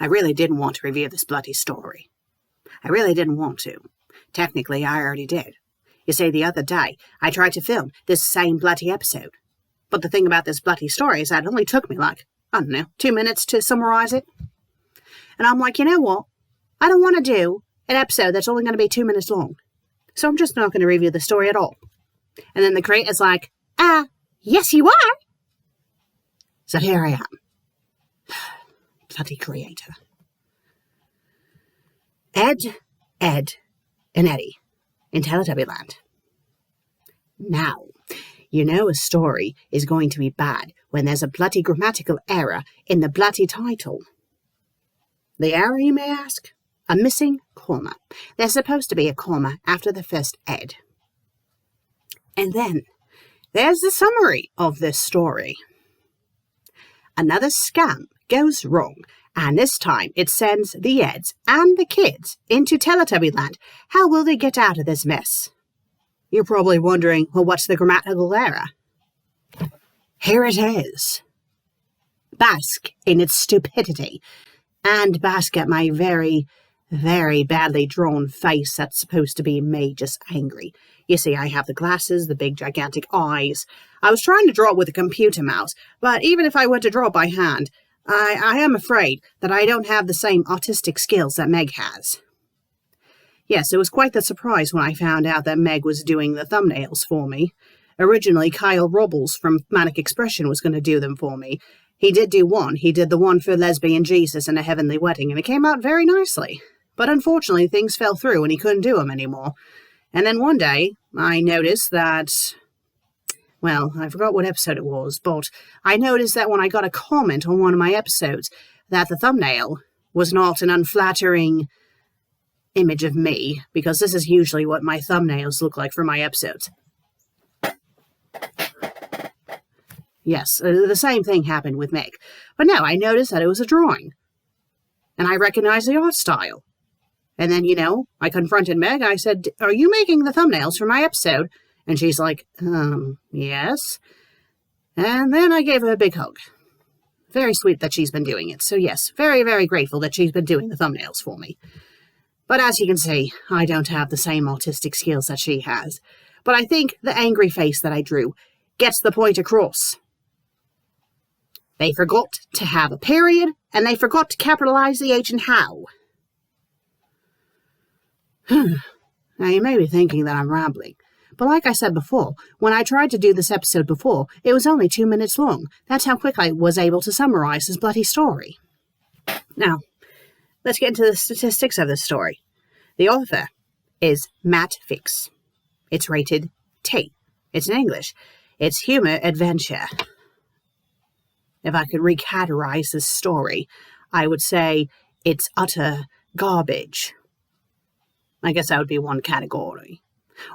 I really didn't want to review this bloody story. I really didn't want to. Technically, I already did. You see, the other day, I tried to film this same bloody episode. But the thing about this bloody story is that it only took me 2 minutes to summarize it. And I'm like, you know what? I don't want to do an episode that's only going to be 2 minutes long. So I'm just not going to review the story at all. And then the creator's like, yes you are. So here I am. Bloody creator. Ed, and Eddy in Teletubby Land. Now, you know a story is going to be bad when there's a bloody grammatical error in the bloody title. The error, you may ask? A missing comma. There's supposed to be a comma after the first ed. And then, there's the summary of this story. Another scam goes wrong, and this time it sends the Eds and the kids into Teletubby Land. How will they get out of this mess? You're probably wondering, well, what's the grammatical error? Here it is. Bask in its stupidity, and bask at my very, very badly drawn face that's supposed to be me just angry. You see, I have the glasses, the big gigantic eyes. I was trying to draw it with a computer mouse, but even if I were to draw it by hand, I am afraid that I don't have the same autistic skills that Meg has. Yes, it was quite the surprise when I found out that Meg was doing the thumbnails for me. Originally, Kyle Robles from Manic Expression was going to do them for me. He did do one. He did the one for Lesbian Jesus and a Heavenly Wedding, and it came out very nicely. But unfortunately, things fell through and he couldn't do them anymore. And then one day, I noticed that, well, I forgot what episode it was, but I noticed that when I got a comment on one of my episodes, that the thumbnail was not an unflattering image of me, because this is usually what my thumbnails look like for my episodes. Yes, the same thing happened with Meg. But no, I noticed that it was a drawing. And I recognized the art style. And then, I confronted Meg. I said, are you making the thumbnails for my episode? And she's like, yes. And then I gave her a big hug. Very sweet that she's been doing it. So yes, very, very grateful that she's been doing the thumbnails for me. But as you can see, I don't have the same autistic skills that she has. But I think the angry face that I drew gets the point across. They forgot to have a period, and they forgot to capitalize the H in how. Now, you may be thinking that I'm rambling, but like I said before, when I tried to do this episode before, it was only 2 minutes long. That's how quick I was able to summarize this bloody story. Now, let's get into the statistics of this story. The author is Matt Fix. It's rated T. It's in English. It's humor adventure. If I could recategorize this story, I would say it's utter garbage. I guess that would be one category.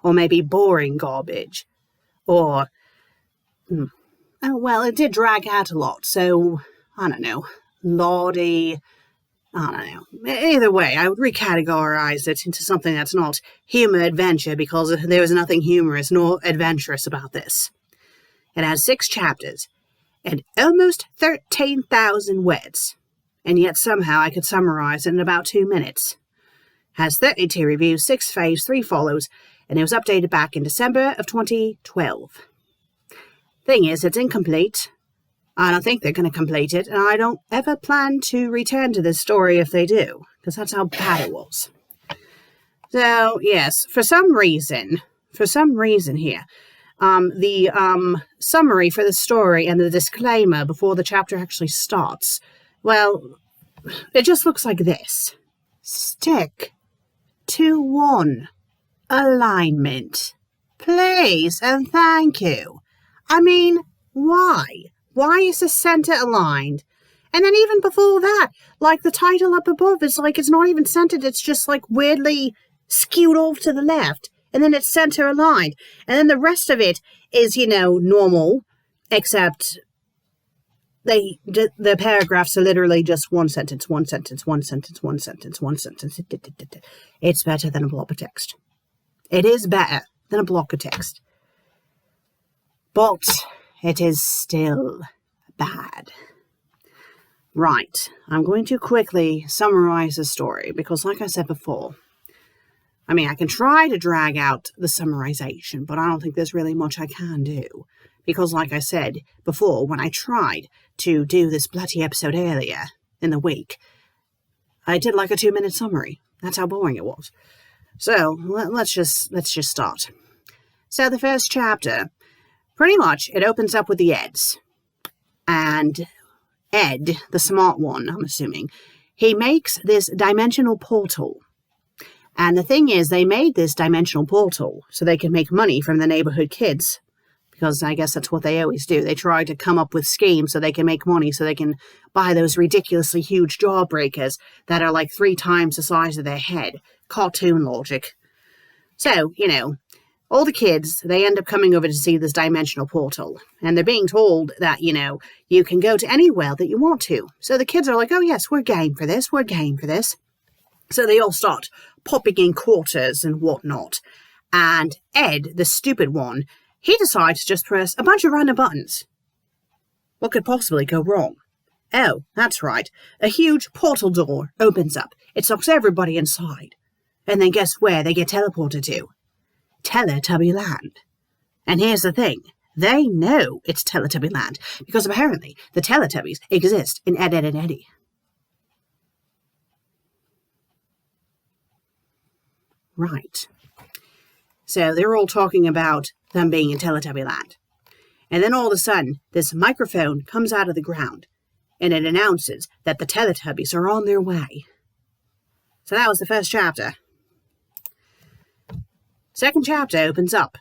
Or maybe boring garbage. Or, it did drag out a lot, so, I don't know, lordy, I don't know. Either way, I would recategorize it into something that's not humor adventure, because there was nothing humorous nor adventurous about this. It has 6 chapters, and almost 13,000 words, and yet somehow I could summarize it in about 2 minutes. Has 32 reviews, 6 faves, 3 follows, and it was updated back in December of 2012. Thing is, it's incomplete. I don't think they're going to complete it, and I don't ever plan to return to this story if they do, because that's how bad it was. So, yes, for some reason here, the summary for the story and the disclaimer before the chapter actually starts, well, it just looks like this. Stick to one alignment. Please and thank you. I mean, why? Why is the center aligned? And then even before that, like the title up above, it's like it's not even centered. It's just like weirdly skewed off to the left. And then it's center aligned. And then the rest of it is, normal, except the paragraphs are literally just one sentence, one sentence, one sentence, one sentence, one sentence. It's better than a block of text. It is better than a block of text. But it is still bad. Right, I'm going to quickly summarize the story because, like I said before, I can try to drag out the summarization, but I don't think there's really much I can do. Because, like I said before, when I tried to do this bloody episode earlier in the week, I did like a 2-minute summary. That's how boring it was. So, let's just start. So, the first chapter, pretty much, it opens up with the Eds. And Ed, the smart one, I'm assuming, he makes this dimensional portal. And the thing is, they made this dimensional portal so they can make money from the neighborhood kids. Because I guess that's what they always do. They try to come up with schemes so they can make money, so they can buy those ridiculously huge jawbreakers that are like 3 times the size of their head. Cartoon logic. So, all the kids, they end up coming over to see this dimensional portal. And they're being told that, you can go to anywhere that you want to. So the kids are like, oh yes, we're game for this, we're game for this. So they all start popping in quarters and whatnot. And Ed, the stupid one, he decides to just press a bunch of random buttons. What could possibly go wrong? Oh, that's right. A huge portal door opens up. It sucks everybody inside. And then guess where they get teleported to? Teletubby Land. And here's the thing. They know it's Teletubby Land because apparently the Teletubbies exist in Ed, Edd and Eddy. Right. So they're all talking about them being in Teletubby Land. And then all of a sudden, this microphone comes out of the ground, and it announces that the Teletubbies are on their way. So that was the first chapter. Second chapter opens up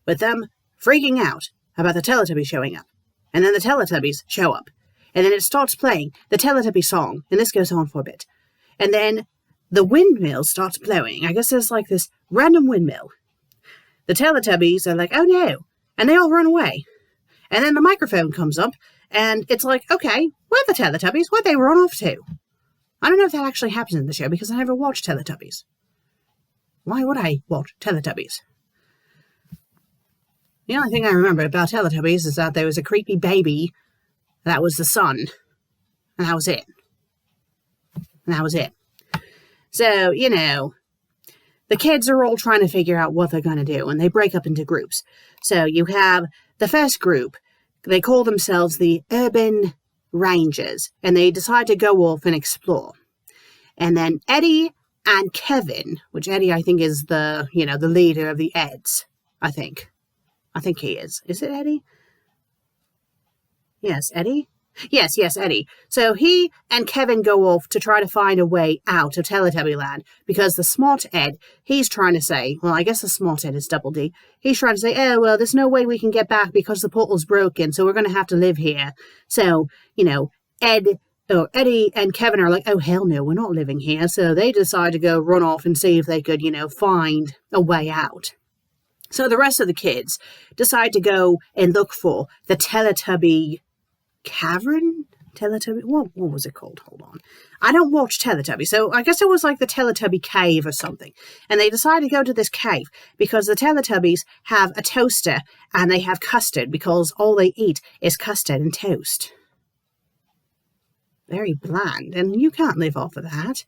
with them freaking out about the Teletubbies showing up. And then the Teletubbies show up. And then it starts playing the Teletubby song, and this goes on for a bit. And then the windmill starts blowing. I guess there's like this random windmill. The Teletubbies are like, oh no, and they all run away. And then the microphone comes up, and it's like, okay, where are the Teletubbies? Where'd they run off to? I don't know if that actually happens in the show, because I never watched Teletubbies. Why would I watch Teletubbies? The only thing I remember about Teletubbies is that there was a creepy baby that was the sun, and that was it. And that was it. So, the kids are all trying to figure out what they're going to do, and they break up into groups. So you have the first group. They call themselves the Urban Rangers, and they decide to go off and explore. And then Eddy and Kevin, which Eddy, I think, is the leader of the Eds, I think. I think he is. Is it Eddy? Yes, Eddy? Yes, Eddy. So he and Kevin go off to try to find a way out of Teletubby Land because the smart Ed, he's trying to say, well, I guess the smart Ed is Double D. He's trying to say, oh, well, there's no way we can get back because the portal's broken, so we're going to have to live here. So, Eddy and Kevin are like, oh, hell no, we're not living here. So they decide to go run off and see if they could, find a way out. So the rest of the kids decide to go and look for the Teletubby Cavern? Teletubby? What was it called? Hold on. I don't watch Teletubby, so I guess it was like the Teletubby Cave or something. And they decided to go to this cave because the Teletubbies have a toaster and they have custard because all they eat is custard and toast. Very bland, and you can't live off of that.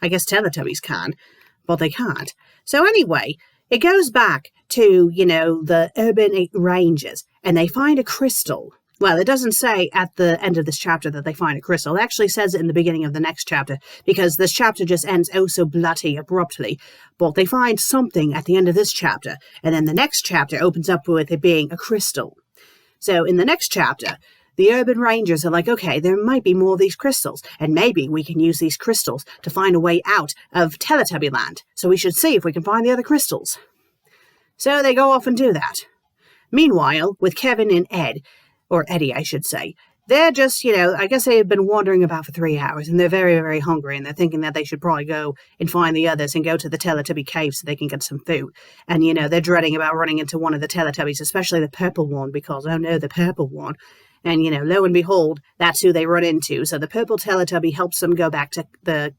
I guess Teletubbies can, but they can't. So anyway, it goes back to, the Urban Rangers, and they find a crystal. Well, it doesn't say at the end of this chapter that they find a crystal. It actually says it in the beginning of the next chapter, because this chapter just ends oh so bloody abruptly. But they find something at the end of this chapter, and then the next chapter opens up with it being a crystal. So in the next chapter, the Urban Rangers are like, okay, there might be more of these crystals, and maybe we can use these crystals to find a way out of Teletubby Land. So we should see if we can find the other crystals. So they go off and do that. Meanwhile, with Kevin and Ed, or Eddy, I should say, they're just, I guess they've been wandering about for 3 hours, and they're very, very hungry, and they're thinking that they should probably go and find the others and go to the Teletubby cave so they can get some food. And, they're dreading about running into one of the Teletubbies, especially the purple one, because, oh no, the purple one. And, lo and behold, that's who they run into. So the purple Teletubby helps them go back to the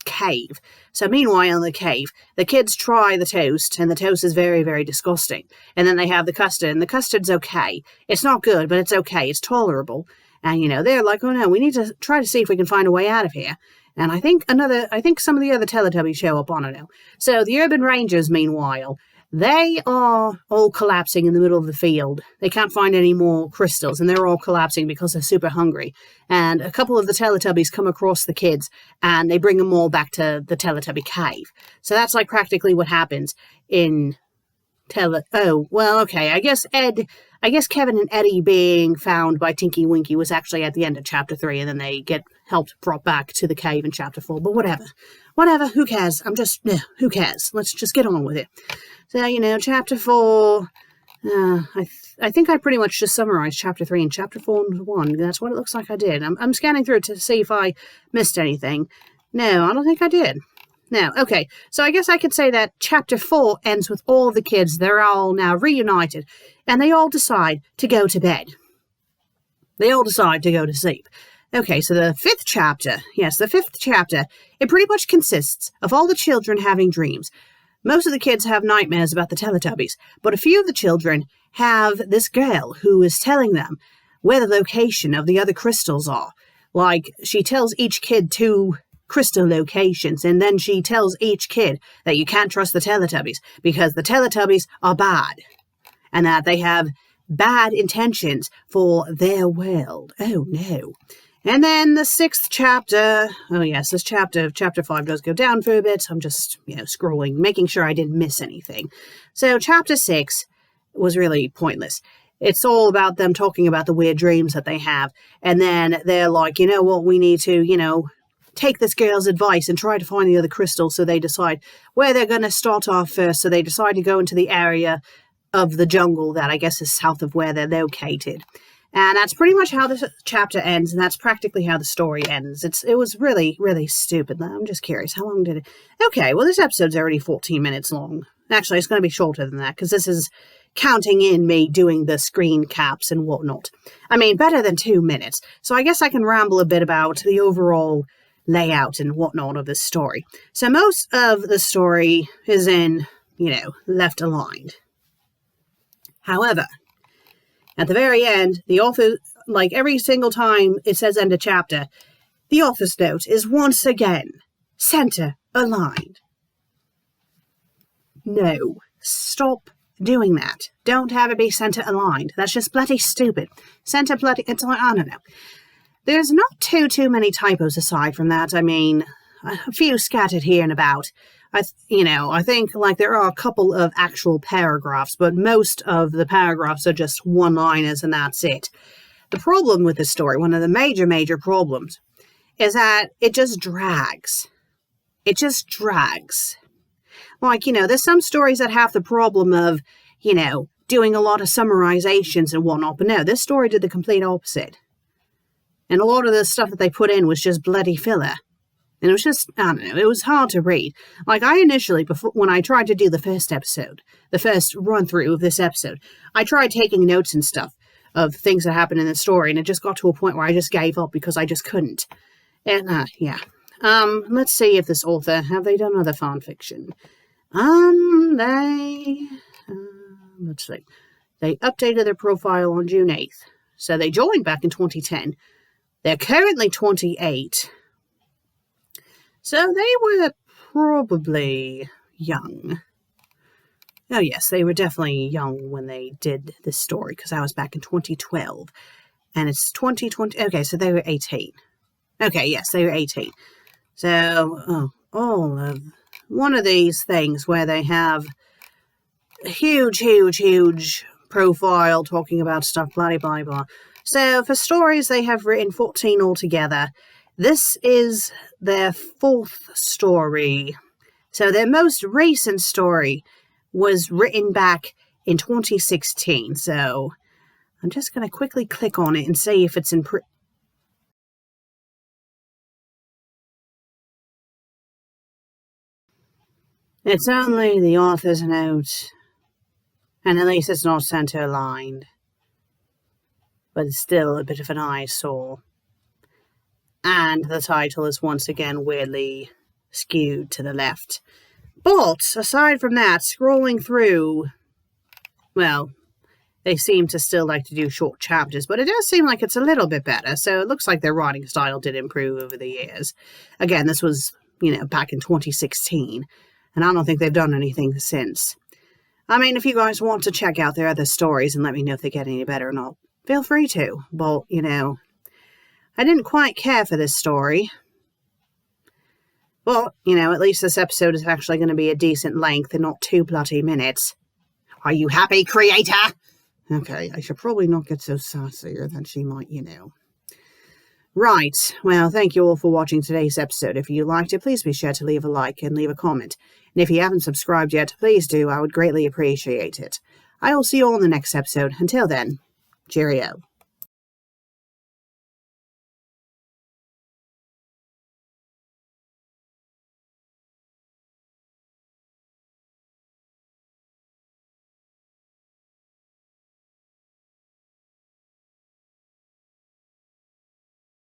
cave. So meanwhile in the cave, the kids try the toast, and the toast is very, very disgusting. And then they have the custard, and the custard's okay. It's not good, but it's okay. It's tolerable. And, they're like, oh no, we need to try to see if we can find a way out of here. And I think some of the other Teletubbies show up on it now. So the urban rangers, meanwhile, they are all collapsing in the middle of the field. They can't find any more crystals, and they're all collapsing because they're super hungry. And a couple of the Teletubbies come across the kids, and they bring them all back to the Teletubby cave. So that's like practically what happens in Oh, well, okay. I guess Kevin and Eddie being found by Tinky Winky was actually at the end of Chapter 3, and then they get helped brought back to the cave in Chapter 4. But whatever. Who cares? Who cares? Let's just get on with it. So, Chapter 4, I think I pretty much just summarized Chapter 3 and Chapter 4 in one. That's what it looks like I did. I'm scanning through it to see if I missed anything. No, I don't think I did. Now, okay, so I guess I could say that Chapter 4 ends with all the kids. They're all now reunited, and they all decide to go to bed. They all decide to go to sleep. Okay, so the fifth chapter, it pretty much consists of all the children having dreams. Most of the kids have nightmares about the Teletubbies, but a few of the children have this girl who is telling them where the location of the other crystals are. Like, she tells each kid two crystal locations, and then she tells each kid that you can't trust the Teletubbies because the Teletubbies are bad and that they have bad intentions for their world. Oh no. And then the sixth chapter, this chapter 5 does go down for a bit. I'm just, scrolling, making sure I didn't miss anything. So Chapter 6 was really pointless. It's all about them talking about the weird dreams that they have. And then they're like, we need to, take this girl's advice and try to find the other crystals. So they decide where they're going to start off first. So they decide to go into the area of the jungle that I guess is south of where they're located. And that's pretty much how the chapter ends, and that's practically how the story ends. It was really, really stupid. I'm just curious, how long did it... Okay, well, this episode's already 14 minutes long. Actually, it's going to be shorter than that, because this is counting in me doing the screen caps and whatnot. I mean, better than 2 minutes. So I guess I can ramble a bit about the overall layout and whatnot of this story. So most of the story is in, left aligned. However, at the very end, the author, like every single time it says end of chapter, the author's note is once again center aligned. No, stop doing that. Don't have it be center aligned. That's just bloody stupid. It's like, I don't know. There's not too many typos aside from that. I mean, a few scattered here and about. I think like there are a couple of actual paragraphs, but most of the paragraphs are just one-liners and that's it. The problem with this story, one of the major problems, is that it just drags. It just drags. Like, there's some stories that have the problem of, doing a lot of summarizations and whatnot, but no, this story did the complete opposite. And a lot of the stuff that they put in was just bloody filler. And it was just, I don't know, it was hard to read. Like, I initially, when I tried to do the first run-through of this episode, I tried taking notes and stuff of things that happened in the story, and it just got to a point where I just gave up because I just couldn't. And, let's see if this author, have they done other fan fiction? Let's see. They updated their profile on June 8th. So they joined back in 2010. They're currently 28. So they were probably young. Oh yes, they were definitely young when they did this story, because I was back in 2012. And it's 2020. Okay, so they were 18. Okay, yes, they were 18. So, all of one of these things where they have a huge profile talking about stuff, blah, blah, blah. So for stories, they have written 14 altogether. This is their fourth story. So their most recent story was written back in 2016. So I'm just going to quickly click on it and see if it's in It's only the author's note, and at least it's not center aligned. But it's still a bit of an eyesore. And the title is once again weirdly skewed to the left. But aside from that, scrolling through, well, They seem to still like to do short chapters, but it does seem like it's a little bit better, so it looks like their writing style did improve over the years. Again, this was, back in 2016, and I don't think they've done anything since. I mean, if you guys want to check out their other stories and let me know if they get any better or not, feel free to. But, I didn't quite care for this story. Well, at least this episode is actually going to be a decent length and not 2 bloody minutes. Are you happy, creator? Okay, I should probably not get so sassy or then she might, Right, well, thank you all for watching today's episode. If you liked it, please be sure to leave a like and leave a comment. And if you haven't subscribed yet, please do. I would greatly appreciate it. I will see you all in the next episode. Until then, cheerio.